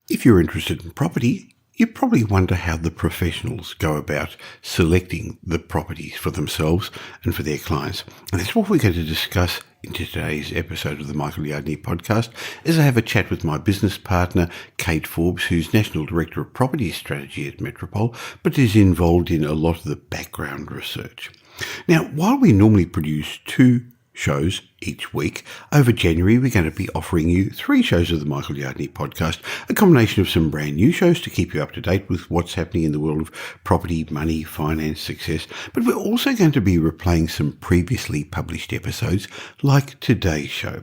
If you're interested in property, you probably wonder how the professionals go about selecting the properties for themselves and for their clients. And that's what we're going to discuss in today's episode of the Michael Yardney podcast, as I have a chat with my business partner, Kate Forbes, who's National Director of Property Strategy at Metropole, but is involved in a lot of the background research. Now, while we normally produce 2 shows each week, over January we're going to be offering you 3 shows of the Michael Yardney podcast, a combination of some brand new shows to keep you up to date with what's happening in the world of property, money, finance, success, but we're also going to be replaying some previously published episodes like today's show.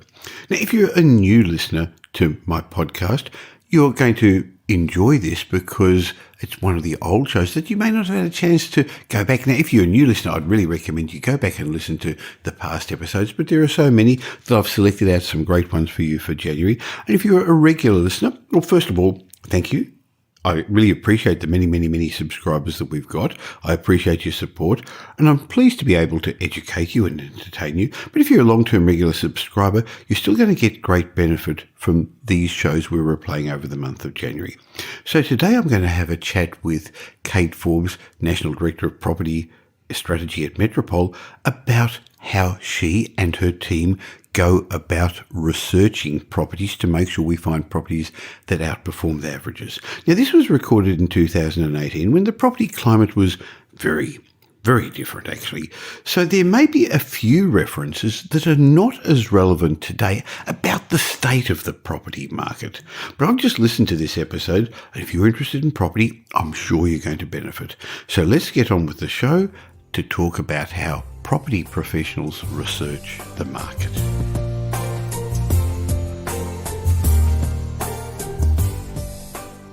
Now, if you're a new listener to my podcast, you're going to enjoy this because it's one of the old shows that you may not have had a chance to go back. Now, if you're a new listener, I'd really recommend you go back and listen to the past episodes, but there are so many that I've selected out some great ones for you for January. And if you're a regular listener, well, first of all, thank you. I really appreciate the many subscribers that we've got. I appreciate your support, and I'm pleased to be able to educate you and entertain you. But if you're a long-term regular subscriber, you're still going to get great benefit from these shows we were playing over the month of January. So today I'm going to have a chat with Kate Forbes, National Director of Property Strategy at Metropole, about how she and her team go about researching properties to make sure we find properties that outperform the averages. Now, this was recorded in 2018 when the property climate was very different, actually. So there may be a few references that are not as relevant today about the state of the property market. But I've just listened to this episode, and if you're interested in property, I'm sure you're going to benefit. So let's get on with the show to talk about how property professionals research the market.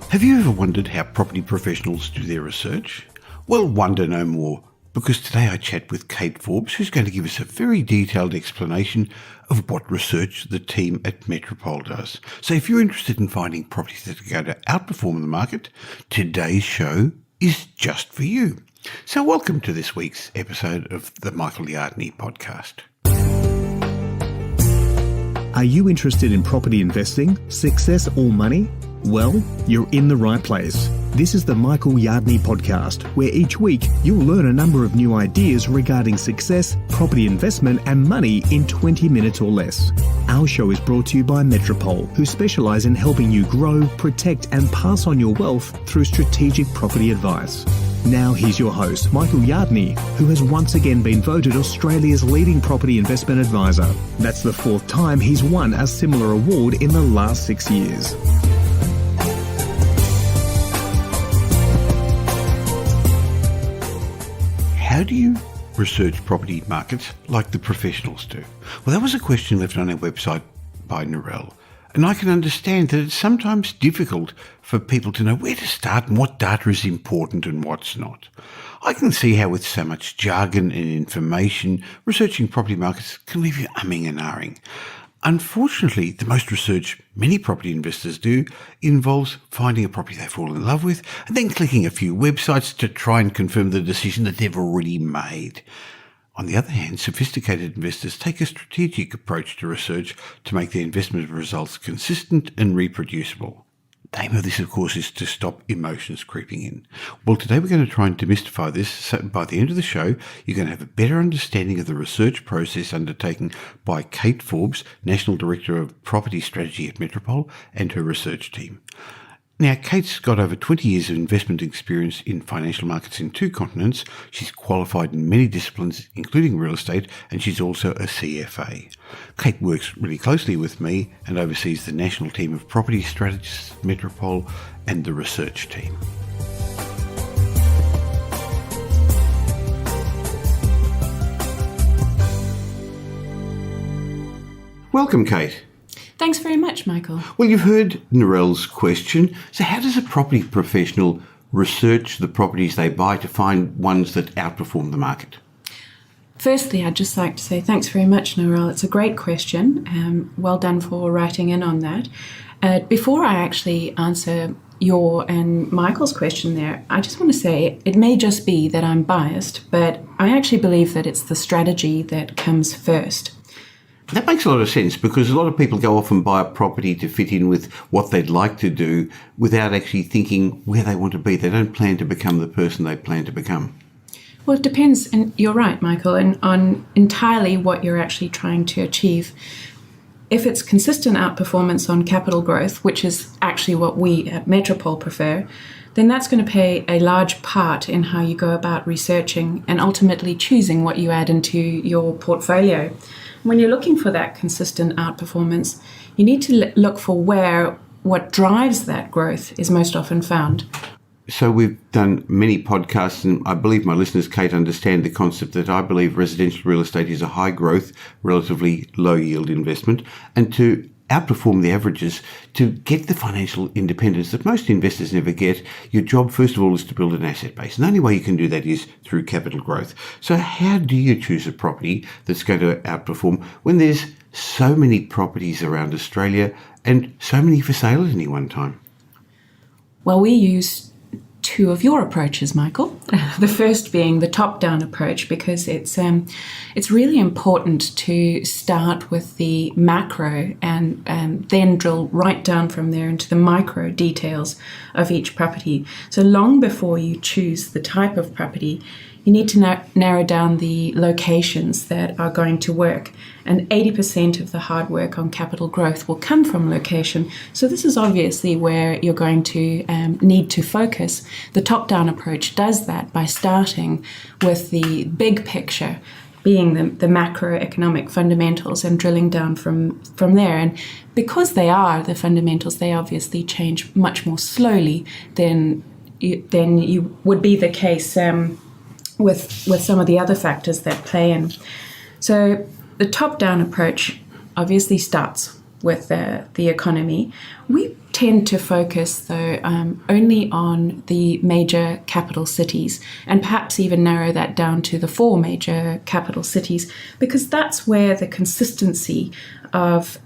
Have you ever wondered how property professionals do their research? Well, wonder no more, because today I chat with Kate Forbes, who's going to give us a very detailed explanation of what research the team at Metropole does. So if you're interested in finding properties that are going to outperform the market, today's show is just for you. So welcome to this week's episode of the Michael Yardney podcast. Are you interested in property investing, success or money? Well, you're in the right place. This is the Michael Yardney podcast, where each week you'll learn a number of new ideas regarding success, property investment and money in 20 minutes or less. Our show is brought to you by Metropole, who specialise in helping you grow, protect and pass on your wealth through strategic property advice. Now here's your host, Michael Yardney, who has once again been voted Australia's leading property investment advisor. That's the 4th time he's won a similar award in the last 6 years. How do you research property markets like the professionals do? Well, that was a question left on our website by Narelle. And I can understand that it's sometimes difficult for people to know where to start and what data is important and what's not. I can see how with so much jargon and information, researching property markets can leave you umming and ahhing. Unfortunately, the most research many property investors do involves finding a property they fall in love with and then clicking a few websites to try and confirm the decision that they've already made. On the other hand, sophisticated investors take a strategic approach to research to make their investment results consistent and reproducible. The aim of this, of course, is to stop emotions creeping in. Well, today we're going to try and demystify this, so by the end of the show, you're going to have a better understanding of the research process undertaken by Kate Forbes, National Director of Property Strategy at Metropole, and her research team. Now, Kate's got over 20 years of investment experience in financial markets in 2 continents. She's qualified in many disciplines, including real estate, and she's also a CFA. Kate works really closely with me and oversees the national team of property strategists, Metropole, and the research team. Welcome, Kate. Thanks very much, Michael. Well, you've heard Narelle's question. So how does a property professional research the properties they buy to find ones that outperform the market? Firstly, I'd just like to say thanks very much, Narelle. It's a great question. Well done for writing in on that. Before I actually answer your and Michael's question there, I just want to say it may just be that I'm biased, but I actually believe that it's the strategy that comes first. That makes a lot of sense because a lot of people go off and buy a property to fit in with what they'd like to do without actually thinking where they want to be. They don't plan to become the person they plan to become. Well, it depends, and you're right, Michael, and on entirely what you're actually trying to achieve. If it's consistent outperformance on capital growth, which is actually what we at Metropole prefer, then that's going to play a large part in how you go about researching and ultimately choosing what you add into your portfolio. When you're looking for that consistent outperformance, you need to look for where what drives that growth is most often found. So we've done many podcasts, and I believe my listeners, Kate, understand the concept that I believe residential real estate is a high growth, relatively low yield investment, and to outperform the averages, to get the financial independence that most investors never get, your job, first of all, is to build an asset base. And the only way you can do that is through capital growth. So how do you choose a property that's going to outperform when there's so many properties around Australia and so many for sale at any one time? Well, we use two of your approaches, Michael. The first being the top-down approach, because it's really important to start with the macro and then drill right down from there into the micro details of each property. So long before you choose the type of property, you need to narrow down the locations that are going to work. And 80% of the hard work on capital growth will come from location. So this is obviously where you're going to need to focus. The top-down approach does that by starting with the big picture, being the macroeconomic fundamentals, and drilling down from there. And because they are the fundamentals, they obviously change much more slowly than you would be the case with some of the other factors that play in. So the top-down approach obviously starts with the economy. We tend to focus, though, only on the major capital cities, and perhaps even narrow that down to the 4 major capital cities, because that's where the consistency of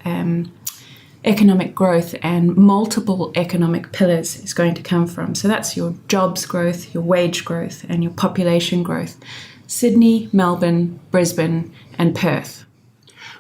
economic growth and multiple economic pillars is going to come from. So that's your jobs growth, your wage growth, and your population growth. Sydney, Melbourne, Brisbane, and Perth.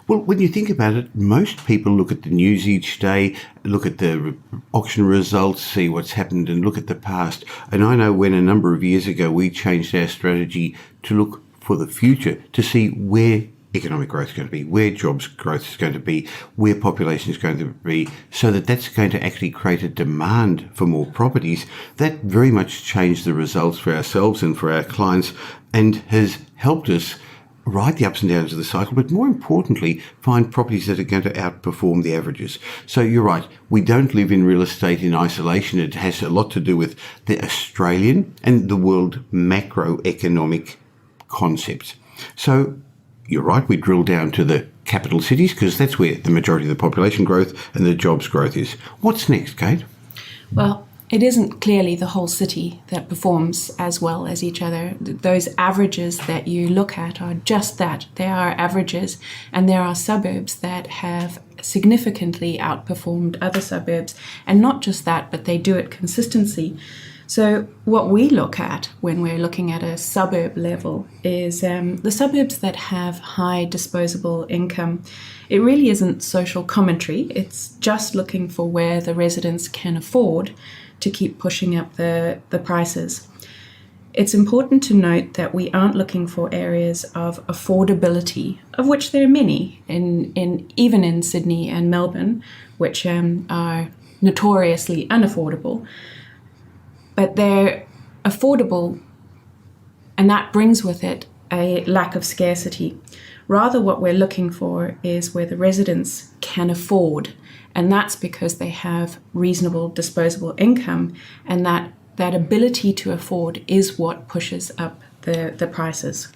Well, when you think about it, most people look at the news each day, look at the auction results, see what's happened, and look at the past. And I know when a number of years ago we changed our strategy to look for the future, to see where economic growth is going to be, where jobs growth is going to be, where population is going to be, so that's going to actually create a demand for more properties. That very much changed the results for ourselves and for our clients, and has helped us ride the ups and downs of the cycle, but more importantly, find properties that are going to outperform the averages. So you're right, we don't live in real estate in isolation. It has a lot to do with the Australian and the world macroeconomic concepts. So you're right, we drill down to the capital cities because that's where the majority of the population growth and the jobs growth is. What's next, Kate? Well, it isn't clearly the whole city that performs as well as each other. Those averages that you look at are just that. They are averages, and there are suburbs that have significantly outperformed other suburbs. And not just that, but they do it consistently. So what we look at when we're looking at a suburb level is the suburbs that have high disposable income. It really isn't social commentary. It's just looking for where the residents can afford to keep pushing up the prices. It's important to note that we aren't looking for areas of affordability, of which there are many, even in Sydney and Melbourne, which are notoriously unaffordable. But they're affordable, and that brings with it a lack of scarcity. Rather, what we're looking for is where the residents can afford, and that's because they have reasonable disposable income, and that ability to afford is what pushes up the prices.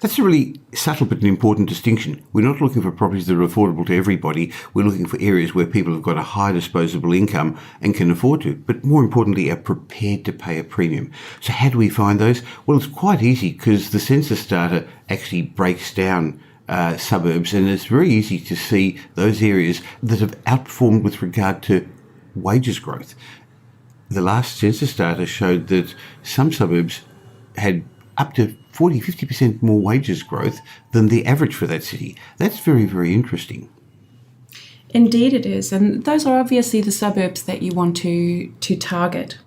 That's a really subtle but an important distinction. We're not looking for properties that are affordable to everybody. We're looking for areas where people have got a high disposable income and can afford to, but more importantly, are prepared to pay a premium. So how do we find those? Well, it's quite easy because the census data actually breaks down suburbs, and it's very easy to see those areas that have outperformed with regard to wages growth. The last census data showed that some suburbs had up to 40, 50% more wages growth than the average for that city. That's very, very interesting. Indeed it is. And those are obviously the suburbs that you want to target.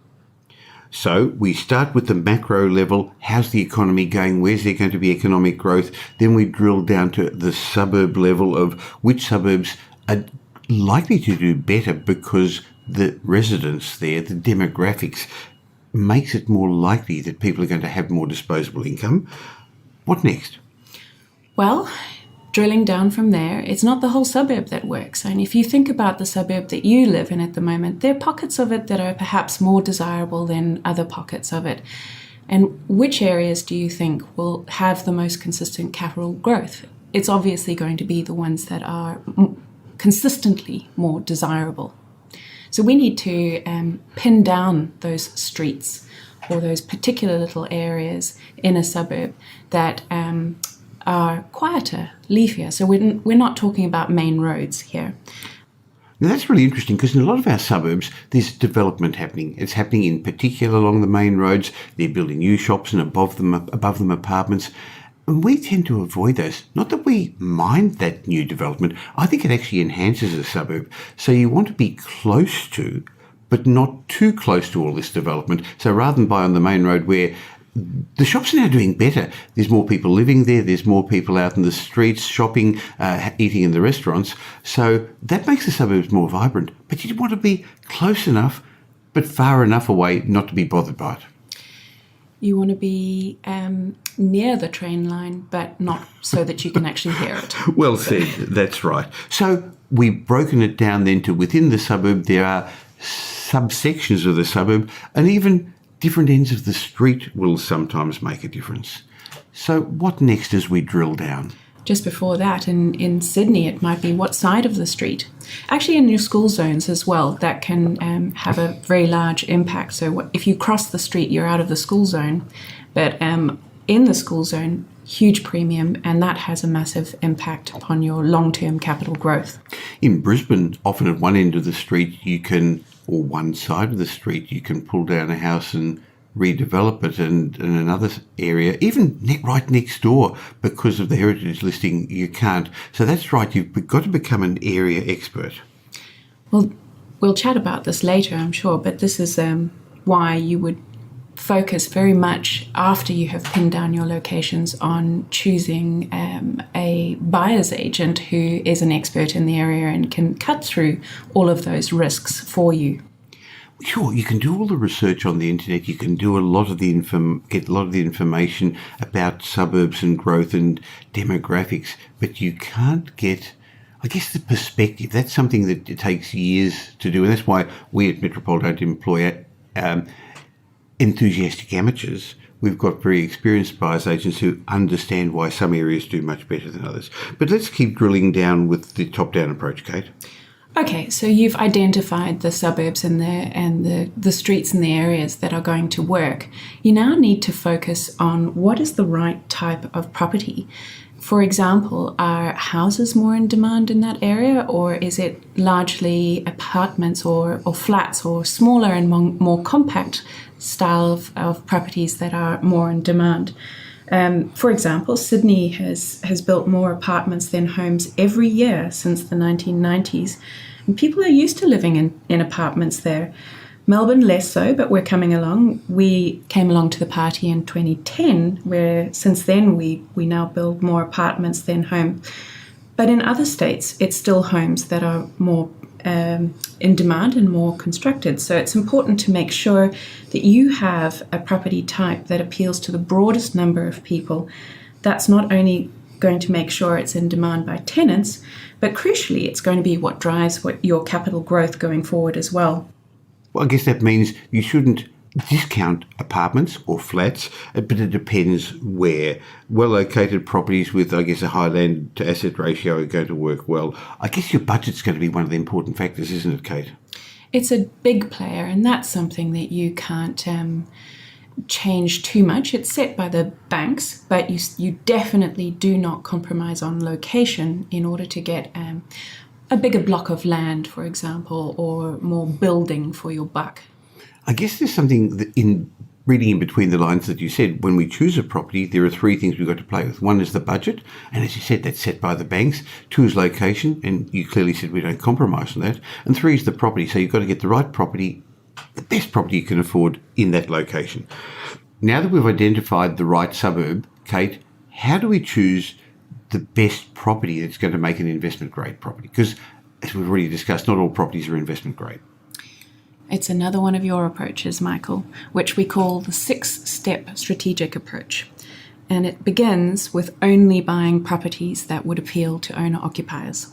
So we start with the macro level. How's the economy going? Where's there going to be economic growth? Then we drill down to the suburb level of which suburbs are likely to do better because the residents there, the demographics, makes it more likely that people are going to have more disposable income. What next? Well, drilling down from there, it's not the whole suburb that works. And if you think about the suburb that you live in at the moment, there are pockets of it that are perhaps more desirable than other pockets of it. And which areas do you think will have the most consistent capital growth? It's obviously going to be the ones that are consistently more desirable. So we need to pin down those streets or those particular little areas in a suburb that are quieter, leafier. So we're not talking about main roads here. Now that's really interesting because in a lot of our suburbs there's development happening. It's happening in particular along the main roads. They're building new shops and above them apartments. And we tend to avoid those. Not that we mind that new development. I think it actually enhances a suburb. So you want to be close to, but not too close to all this development. So rather than buy on the main road where the shops are now doing better. There's more people living there. There's more people out in the streets, shopping, eating in the restaurants. So that makes the suburbs more vibrant. But you want to be close enough, but far enough away not to be bothered by it. You want to be near the train line, but not so that you can actually hear it. Well said. That's right. So we've broken it down then to within the suburb, there are subsections of the suburb, and even different ends of the street will sometimes make a difference. So what next as we drill down? Just before that, in Sydney, it might be what side of the street. Actually, in your school zones as well, that can have a very large impact. So if you cross the street, you're out of the school zone. But in the school zone, huge premium, and that has a massive impact upon your long-term capital growth. In Brisbane, often at one end of the street, or one side of the street, you can pull down a house and redevelop it, and in another area, even right next door, because of the heritage listing, you can't. So that's right, you've got to become an area expert. Well, we'll chat about this later, I'm sure, but this is why you would focus very much after you have pinned down your locations on choosing a buyer's agent who is an expert in the area and can cut through all of those risks for you. Sure, you can do all the research on the internet. You can do get a lot of the information about suburbs and growth and demographics, but you can't get, I guess, the perspective. That's something that it takes years to do, and that's why we at Metropole don't employ enthusiastic amateurs. We've got very experienced buyers agents who understand why some areas do much better than others. But let's keep drilling down with the top-down approach, Kate. Okay, so you've identified the suburbs and the streets and the areas that are going to work. You now need to focus on what is the right type of property. For example, are houses more in demand in that area, or is it largely apartments or flats or smaller and more compact style of properties that are more in demand? For example, Sydney has built more apartments than homes every year since the 1990s. And people are used to living in apartments there. Melbourne less so, but we're coming along. We came along to the party in 2010, where since then we now build more apartments than homes. But in other states, it's still homes that are more in demand and more constructed. So it's important to make sure that you have a property type that appeals to the broadest number of people. That's not only going to make sure it's in demand by tenants, but crucially, it's going to be what drives your capital growth going forward as well. Well, I guess that means you shouldn't discount apartments or flats, but it depends where. Well-located properties with, I guess, a high land to asset ratio are going to work well. I guess your budget's going to be one of the important factors, isn't it, Kate? It's a big player, and that's something that you can't change too much. It's set by the banks, but you definitely do not compromise on location in order to get a bigger block of land, for example, or more building for your buck. I guess there's something that reading in between the lines that you said, when we choose a property, there are three things we've got to play with. One is the budget, and as you said, that's set by the banks. Two is location, and you clearly said we don't compromise on that. And three is the property, so you've got to get the right property, the best property you can afford in that location. Now that we've identified the right suburb, Kate, how do we choose the best property that's going to make an investment grade property? Because as we've already discussed, not all properties are investment grade. It's another one of your approaches, Michael, which we call the 6-step strategic approach. And it begins with only buying properties that would appeal to owner-occupiers.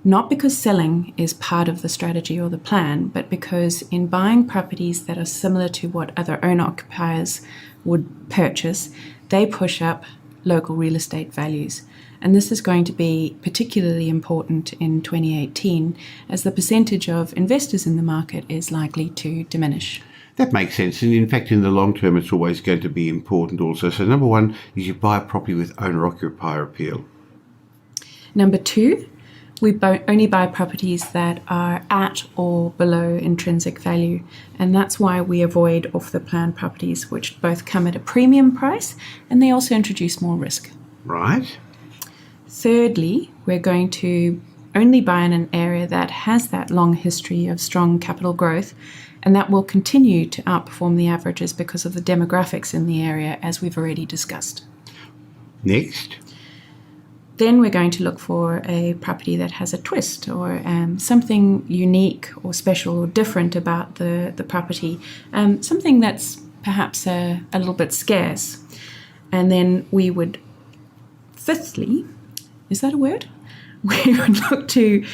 Not because selling is part of the strategy or the plan, but because in buying properties that are similar to what other owner-occupiers would purchase, they push up local real estate values. And this is going to be particularly important in 2018 as the percentage of investors in the market is likely to diminish. That makes sense. And in fact, in the long term, it's always going to be important also. So number one is you buy a property with owner-occupier appeal. Number two, we only buy properties that are at or below intrinsic value. And that's why we avoid off-the-plan properties, which both come at a premium price and they also introduce more risk. Right. Thirdly, we're going to only buy in an area that has that long history of strong capital growth, and that will continue to outperform the averages because of the demographics in the area, as we've already discussed. Next. Then we're going to look for a property that has a twist or something unique or special or different about the property, something that's perhaps a little bit scarce. And then we would, fifthly, is that a word? We would look to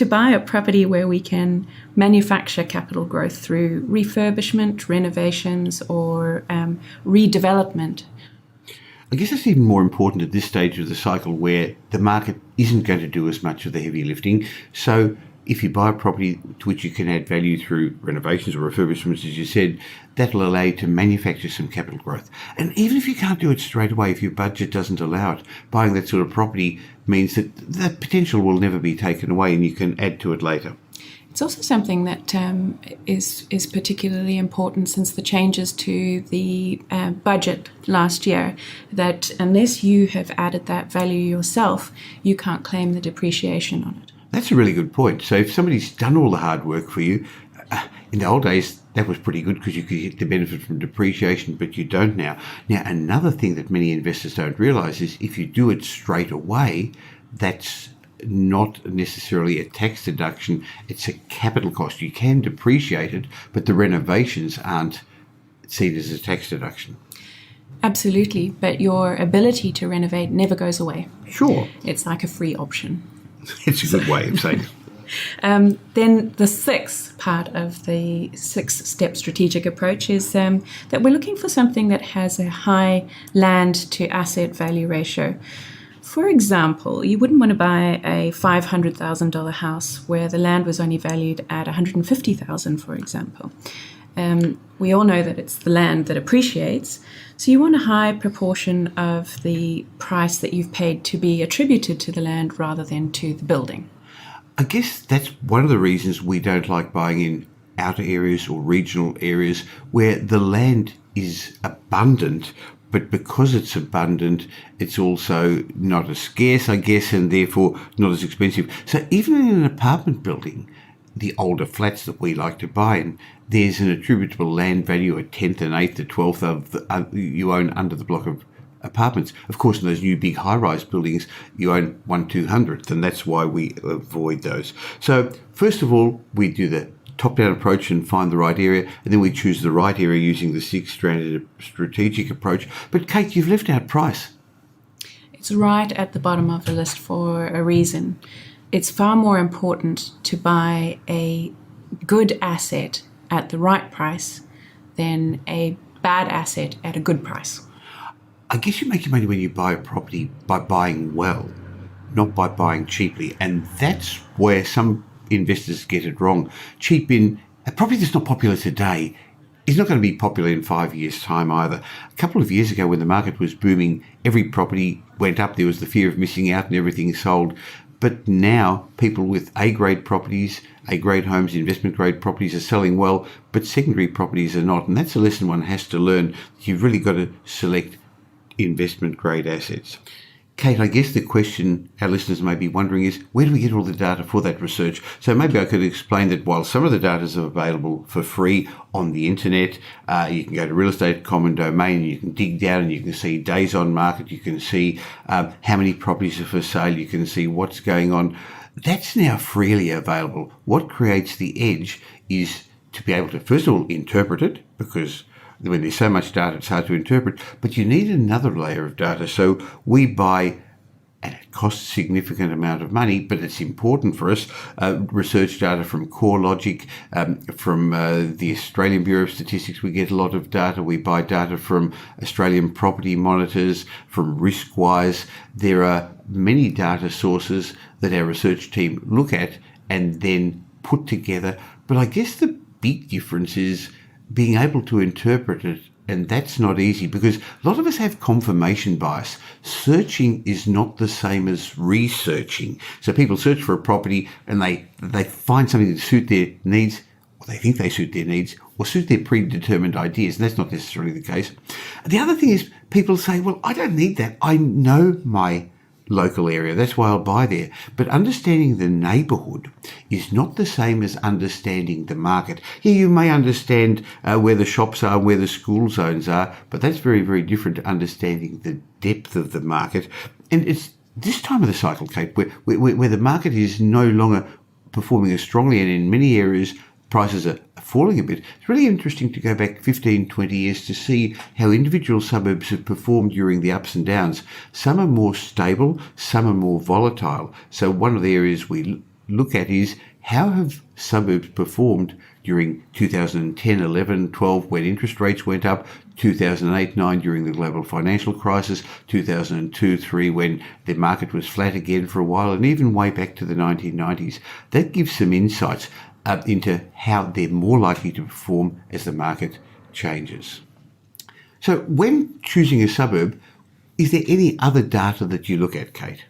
buy a property where we can manufacture capital growth through refurbishment, renovations, or redevelopment. I guess it's even more important at this stage of the cycle where the market isn't going to do as much of the heavy lifting. So if you buy a property to which you can add value through renovations or refurbishments, as you said, that'll allow you to manufacture some capital growth. And even if you can't do it straight away, if your budget doesn't allow it, buying that sort of property means that that potential will never be taken away and you can add to it later. It's also something that is particularly important since the changes to the budget last year, that unless you have added that value yourself, you can't claim the depreciation on it. That's a really good point. So if somebody's done all the hard work for you, in the old days, that was pretty good because you could get the benefit from depreciation, but you don't now. Now, another thing that many investors don't realise is if you do it straight away, that's not necessarily a tax deduction, it's a capital cost. You can depreciate it, but the renovations aren't seen as a tax deduction. Absolutely, but your ability to renovate never goes away. Sure. It's like a free option. It's a good way of saying it. Then the sixth part of the 6-step strategic approach is that we're looking for something that has a high land to asset value ratio. For example, you wouldn't want to buy a $500,000 house where the land was only valued at $150,000, for example. We all know that it's the land that appreciates, so you want a high proportion of the price that you've paid to be attributed to the land rather than to the building. I guess that's one of the reasons we don't like buying in outer areas or regional areas where the land is abundant, but because it's abundant, it's also not as scarce, I guess, and therefore not as expensive. So even in an apartment building, the older flats that we like to buy in, there's an attributable land value, a tenth, an eighth, a twelfth of the, you own under the block of apartments. Of course, in those new big high-rise buildings, you own 1/200th, and that's why we avoid those. So first of all, we do the top-down approach and find the right area, and then we choose the right area using the 6-stranded strategic approach. But Kate, you've left out price. It's right at the bottom of the list for a reason. It's far more important to buy a good asset at the right price than a bad asset at a good price. I guess you make your money when you buy a property by buying well, not by buying cheaply, and that's where some investors get it wrong. Cheap in a property that's not popular today is not going to be popular in 5 years' time either. A couple of years ago when the market was booming, every property went up. There was the fear of missing out and everything sold. But now people with A-grade properties A-grade homes, investment-grade properties are selling well, but secondary properties are not. And that's a lesson one has to learn. You've really got to select investment-grade assets. Kate, I guess the question our listeners may be wondering is, where do we get all the data for that research? So maybe I could explain that while some of the data is available for free on the internet, you can go to real estate common domain, you can dig down and you can see days on market, you can see how many properties are for sale, you can see what's going on. That's now freely available. What creates the edge is to be able to, first of all, interpret it, because when there's so much data, it's hard to interpret, but you need another layer of data. So we buy, and it costs a significant amount of money, but it's important for us, research data from CoreLogic, from the Australian Bureau of Statistics. We get a lot of data. We buy data from Australian property monitors, from Riskwise. There are many data sources that our research team look at and then put together. But I guess the big difference is being able to interpret it, and that's not easy because a lot of us have confirmation bias. Searching is not the same as researching. So people search for a property and they find something to suit their needs, or they think they suit their needs, or suit their predetermined ideas, and that's not necessarily the case. The other thing is people say, well, I don't need that. I know my local area. That's why I'll buy there. But understanding the neighbourhood is not the same as understanding the market. Yeah, you may understand where the shops are, where the school zones are, but that's very, very different to understanding the depth of the market. And it's this time of the cycle, Kate, where the market is no longer performing as strongly, and in many areas prices are falling a bit. It's really interesting to go back 15, 20 years to see how individual suburbs have performed during the ups and downs. Some are more stable, some are more volatile. So one of the areas we look at is how have suburbs performed during 2010, 11, 12 when interest rates went up, 2008, 9 during the global financial crisis, 2002, 3 when the market was flat again for a while, and even way back to the 1990s. That gives some insights into how they're more likely to perform as the market changes. So when choosing a suburb, is there any other data that you look at, Kate?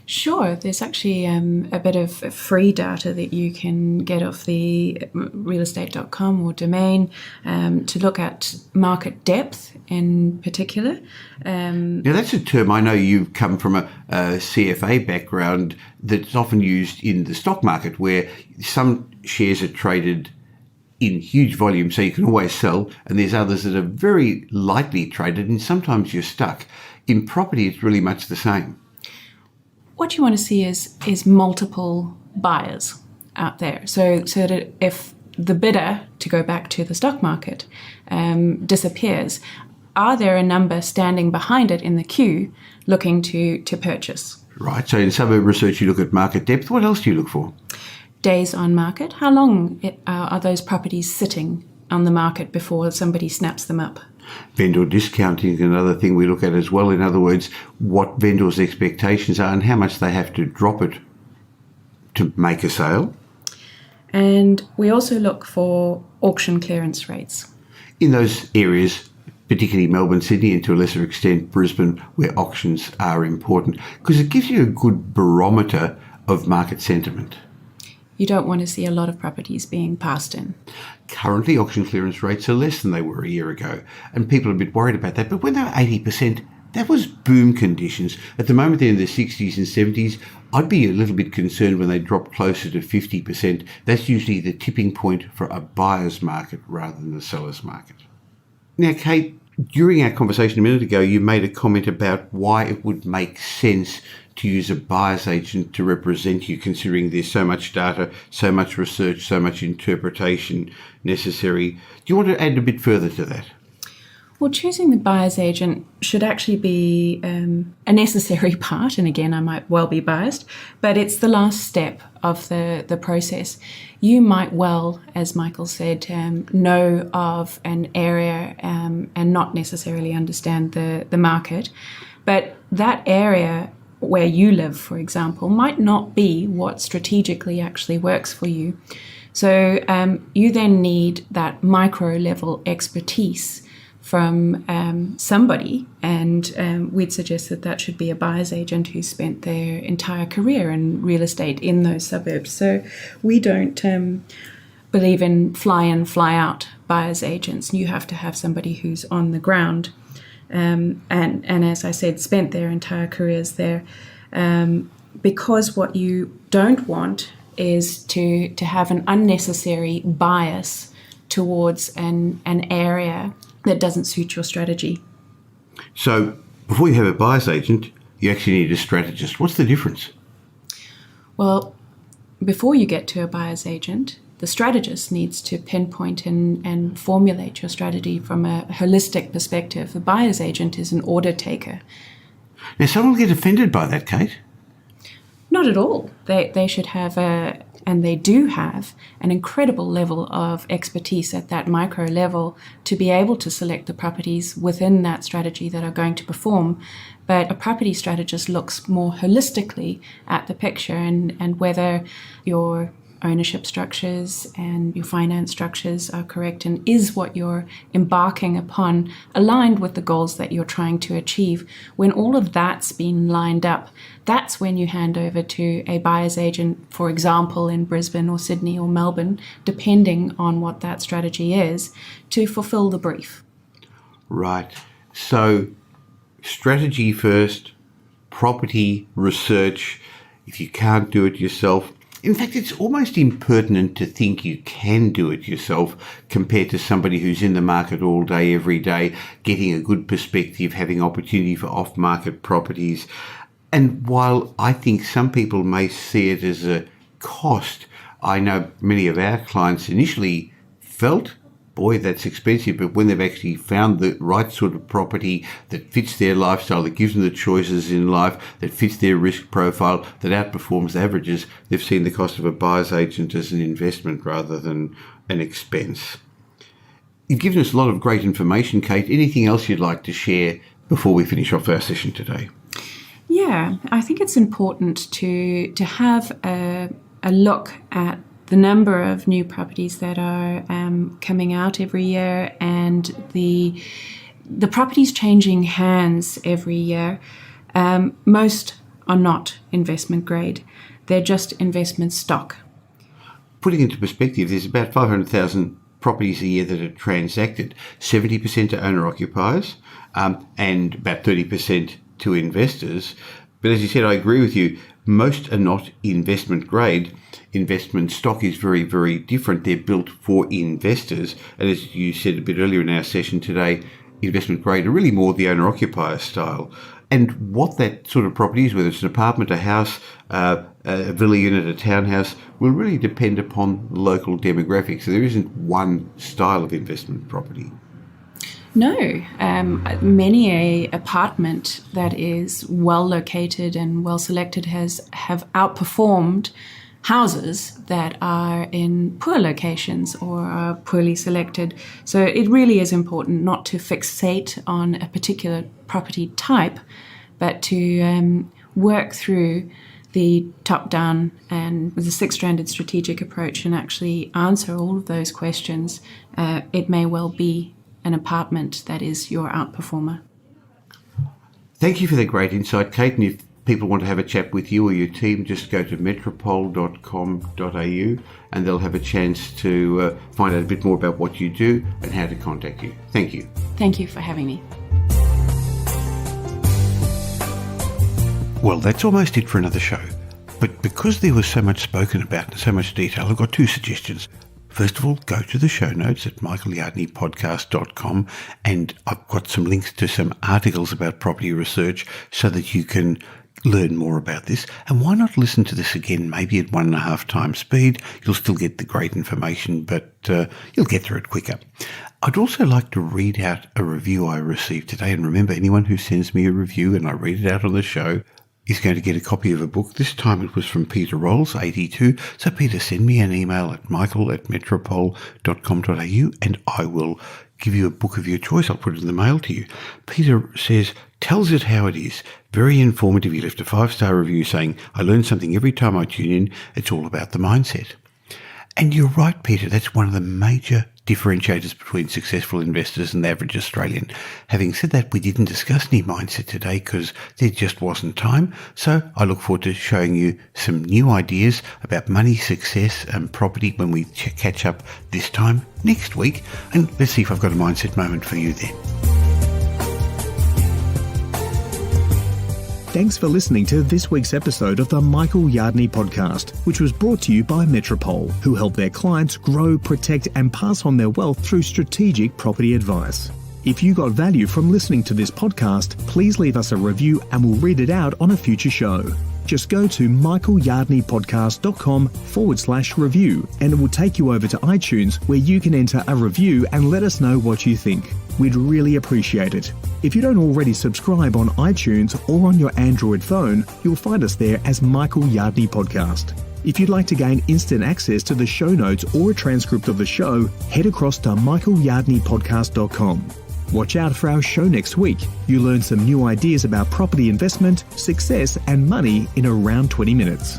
Sure, there's actually a bit of free data that you can get off the realestate.com or domain to look at market depth in particular. Now that's a term, I know you've come from a CFA background, that's often used in the stock market where some shares are traded in huge volume so you can always sell, and there's others that are very lightly traded and sometimes you're stuck. In property it's really much the same. What you want to see is multiple buyers out there. So that if the bidder, to go back to the stock market, disappears, are there a number standing behind it in the queue looking to purchase? Right. So in suburb research you look at market depth. What else do you look for? Days on market. How long are those properties sitting on the market before somebody snaps them up? Vendor discounting is another thing we look at as well. In other words, what vendors' expectations are and how much they have to drop it to make a sale. And we also look for auction clearance rates. In those areas, particularly Melbourne, Sydney, and to a lesser extent Brisbane, where auctions are important, because it gives you a good barometer of market sentiment. You don't want to see a lot of properties being passed in. Currently, auction clearance rates are less than they were a year ago, and people are a bit worried about that. But when they were 80%, that was boom conditions. At the moment, they're in the 60s and 70s. I'd be a little bit concerned when they drop closer to 50%. That's usually the tipping point for a buyer's market rather than the seller's market. Now, Kate, during our conversation a minute ago, you made a comment about why it would make sense to use a buyer's agent to represent you, considering there's so much data, so much research, so much interpretation necessary. Do you want to add a bit further to that? Well, choosing the buyer's agent should actually be a necessary part, and again, I might well be biased, but it's the last step of the process. You might well, as Michael said, know of an area and not necessarily understand the market, but that area where you live, for example, might not be what strategically actually works for you. So you then need that micro level expertise from somebody, and we'd suggest that should be a buyer's agent who spent their entire career in real estate in those suburbs. So we don't believe in fly-in, fly-out buyer's agents. You have to have somebody who's on the ground, and as I said, spent their entire careers there, because what you don't want is to have an unnecessary bias towards an area that doesn't suit your strategy. So before you have a buyer's agent, you actually need a strategist. What's the difference? Well, before you get to a buyer's agent, the strategist needs to pinpoint and formulate your strategy from a holistic perspective. The buyer's agent is an order taker. Now, someone will get offended by that, Kate. Not at all. They should have and they do have an incredible level of expertise at that micro level to be able to select the properties within that strategy that are going to perform. But a property strategist looks more holistically at the picture and whether your ownership structures and your finance structures are correct, and is what you're embarking upon aligned with the goals that you're trying to achieve. When all of that's been lined up, that's when you hand over to a buyer's agent, for example, in Brisbane or Sydney or Melbourne, depending on what that strategy is, to fulfill the brief. Right. So strategy first, property research. If you can't do it yourself, in fact, it's almost impertinent to think you can do it yourself compared to somebody who's in the market all day, every day, getting a good perspective, having opportunity for off-market properties. And while I think some people may see it as a cost, I know many of our clients initially felt, boy, that's expensive, but when they've actually found the right sort of property that fits their lifestyle, that gives them the choices in life, that fits their risk profile, that outperforms averages, they've seen the cost of a buyer's agent as an investment rather than an expense. You've given us a lot of great information, Kate. Anything else you'd like to share before we finish off our session today? Yeah, I think it's important to have a look at the number of new properties that are coming out every year, and the properties changing hands every year. Most are not investment grade. They're just investment stock. Putting into perspective, there's about 500,000 properties a year that are transacted. 70% to owner-occupiers and about 30% to investors. But as you said, I agree with you, most are not investment grade. Investment stock is very, very different. They're built for investors. And as you said a bit earlier in our session today, investment grade are really more the owner-occupier style. And what that sort of property is, whether it's an apartment, a house, a villa unit, a townhouse, will really depend upon local demographics. So there isn't one style of investment property. No, many a apartment that is well located and well selected have outperformed houses that are in poor locations or are poorly selected. So it really is important not to fixate on a particular property type, but to work through the top-down and the six-stranded strategic approach and actually answer all of those questions. It may well be an apartment that is your outperformer. Thank you for that great insight, Kate. And if people want to have a chat with you or your team, just go to metropole.com.au and they'll have a chance to find out a bit more about what you do and how to contact you. Thank you. Thank you for having me. Well, that's almost it for another show. But because there was so much spoken about and so much detail, I've got two suggestions. First of all, go to the show notes at michaelyardneypodcast.com, and I've got some links to some articles about property research so that you can learn more about this. And why not listen to this again, maybe at 1.5 times speed? You'll still get the great information, but you'll get through it quicker. I'd also like to read out a review I received today. And remember, anyone who sends me a review and I read it out on the show is going to get a copy of a book. This time it was from Peter Rolls, 82. So Peter, send me an email at michael@metropole.com.au and I will give you a book of your choice. I'll put it in the mail to you. Peter says, tells it how it is. Very informative. He left a 5-star review saying, I learn something every time I tune in. It's all about the mindset. And you're right, Peter, that's one of the major differentiators between successful investors and the average Australian. Having said that, we didn't discuss any mindset today because there just wasn't time. So I look forward to showing you some new ideas about money, success and property when we catch up this time next week. And let's see if I've got a mindset moment for you then. Thanks for listening to this week's episode of the Michael Yardney podcast, which was brought to you by Metropole, who help their clients grow, protect and pass on their wealth through strategic property advice. If you got value from listening to this podcast, please leave us a review and we'll read it out on a future show. Just go to michaelyardneypodcast.com/review and it will take you over to iTunes where you can enter a review and let us know what you think. We'd really appreciate it. If you don't already subscribe on iTunes or on your Android phone, you'll find us there as Michael Yardney Podcast. If you'd like to gain instant access to the show notes or a transcript of the show, head across to michaelyardneypodcast.com. Watch out for our show next week. You'll learn some new ideas about property investment, success and money in around 20 minutes.